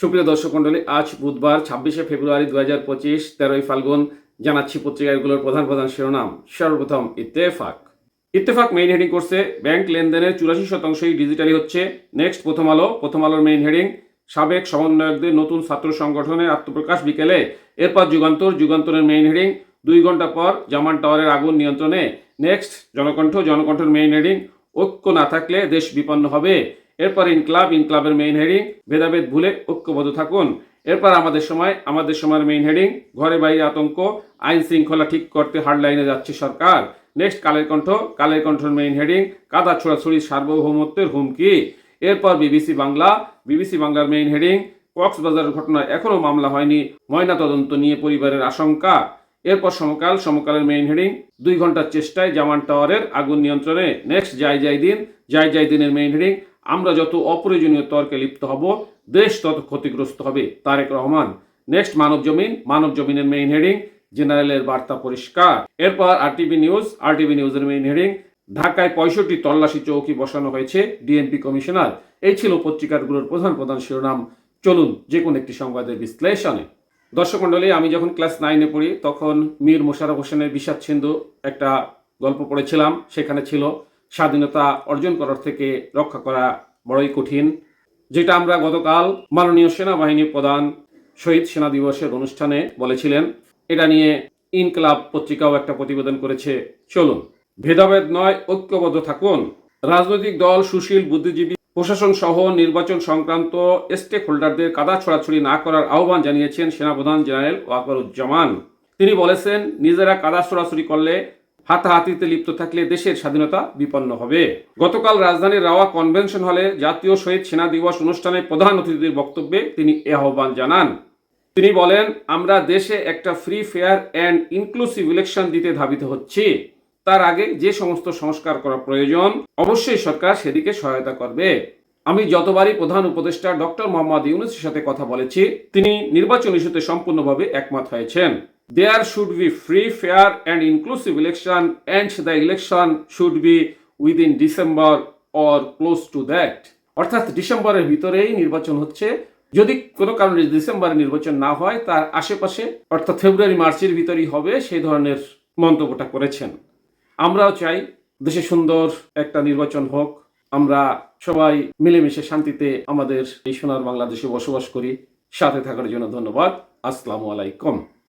সুপ্রিয় দর্শক মন্ডলী, আজ বুধবার ২৬শে ফেব্রুয়ারি ২০২৫, ১৩ই ফাল্গুন। জানাচ্ছি পত্রিকাগুলোর প্রধান প্রধান শিরোনাম। সর্বপ্রথম ইত্তেফাক। ইত্তেফাক মেইন হেডিং করছে, ব্যাংক লেনদেনের ৮৪%ই ডিজিটালি হচ্ছে। নেক্সট প্রথম আলোর মেইন হেডিং, সাবেক সমন্বয়কদের নতুন ছাত্র সংগঠনের আত্মপ্রকাশ বিকেলে। এরপর যুগান্তরের মেইন হেডিং, ২ ঘন্টা পর জামান টাওয়ারের আগুন নিয়ন্ত্রণে। জনকণ্ঠের মেইন হেডিং, ঐক্য না থাকলে দেশ বিপন্ন হবে। এরপর ইনকলাবের মেইন হেডিং, ভেদাভেদ ভুলে ঐক্যবদ্ধ থাকুন। এরপর আমাদের সময়ের মেইন হেডিং, ঘরে বাইরে আতঙ্ক, আইন শৃঙ্খলা ঠিক করতে হার্ডলাইনে যাচ্ছে সরকার। নেক্সট কালের কণ্ঠের মেইন হেডিং, কাদা ছোড়াছুড়ি সার্বভৌমত্বের হুমকি। এরপর বিবিসি বাংলার মেইন হেডিং, কক্সবাজারের ঘটনায় এখনো মামলা হয়নি, ময়নাতদন্ত নিয়ে পরিবারের আশঙ্কা। এরপর সমকালের মেইন হেডিং, ২ ঘন্টার চেষ্টায় জামান টাওয়ারের আগুন নিয়ন্ত্রণে। নেক্সট জয় দিনের মেইন হেডিং, আমরা যত অপ্রয়োজনীয় তর্কে লিপ্ত হব, দেশ তত ক্ষতিগ্রস্ত হবে, তারেক রহমান। নেক্সট মানবজমিনের মেইন হেডিং, জেনারেলের বার্তা পরিষ্কার। এরপর আরটিভি নিউজের মেইন হেডিং, ঢাকায় ৬৫ তল্লাশি চৌকি বসানো হয়েছে ডিএমপি কমিশনার। এই ছিল পত্রিকাগুলোর প্রধান প্রধান শিরোনাম। চলুন যে কোনো একটি সংবাদের বিশ্লেষণে। দর্শক মন্ডলী, আমি যখন ক্লাস 9-এ পড়ি তখন মীর মোশাররফ হোসেনের বিষাদ সিন্ধু একটা গল্প পড়েছিলাম। সেখানে ছিল, স্বাধীনতা অর্জন করার থেকে রক্ষা করা বড়ই কঠিন, যেটা আমরা গতকাল মাননীয় সেনাবাহিনী প্রধান শহীদ সেনা দিবসের অনুষ্ঠানে বলেছিলেন। এটা নিয়ে ইনকলাব পত্রিকাও একটা প্রতিবেদন করেছে। চলুন, ভেদাভেদ নয়, ঐক্যবদ্ধ থাকুন। রাজনৈতিক দল, সুশীল, বুদ্ধিজীবী, প্রশাসন সহ নির্বাচন সংক্রান্ত স্টেক হোল্ডারদের কাদা ছড়াছড়ি না করার আহ্বান জানিয়েছেন সেনাপ্রধান জেনারেল ওয়াকারুজ্জামান। তিনি বলেছেন, নিজেরা কাদা ছড়াছড়ি করলে, হাতাহাতিতে লিপ্ত থাকলে দেশের স্বাধীনতা বিপন্ন হবে। গতকাল রাজধানীর রাওয়া কনভেনশন হলে জাতীয় শহীদ সেনা দিবস অনুষ্ঠানে প্রধান অতিথিদের বক্তব্যে তিনি এ আহ্বান জানান। তিনি বলেন, আমরা দেশে একটা free, fair and inclusive election দিতে ধাবিত হচ্ছি। তার আগে যে সমস্ত সংস্কার করা প্রয়োজন, অবশ্যই সরকার সেদিকে সহায়তা করবে। আমি যতবারই প্রধান উপদেষ্টা ডক্টর মোহাম্মদ ইউনূসের সাথে কথা বলেছি, তিনি নির্বাচন ইস্যুতে সম্পূর্ণভাবে একমত হয়েছেন। There should be free, fair and inclusive election, and the election should be within December or close to that. অর্থাৎ ডিসেম্বরের ভিতরেই নির্বাচন হচ্ছে। যদি কোনো কারণে ডিসেম্বরে নির্বাচন না হয়, তার আশেপাশে অর্থাৎ ফেব্রুয়ারি মার্চের ভিতরেই হবে, সেই ধরনের মন্তব্যটা করেছেন। আমরাও চাই দেশে সুন্দর একটা নির্বাচন হোক, আমরা সবাই মিলেমিশে শান্তিতে আমাদের এই সোনার বাংলাদেশে বসবাস করি। সাথে থাকার জন্য ধন্যবাদ। আসসালামু আলাইকুম।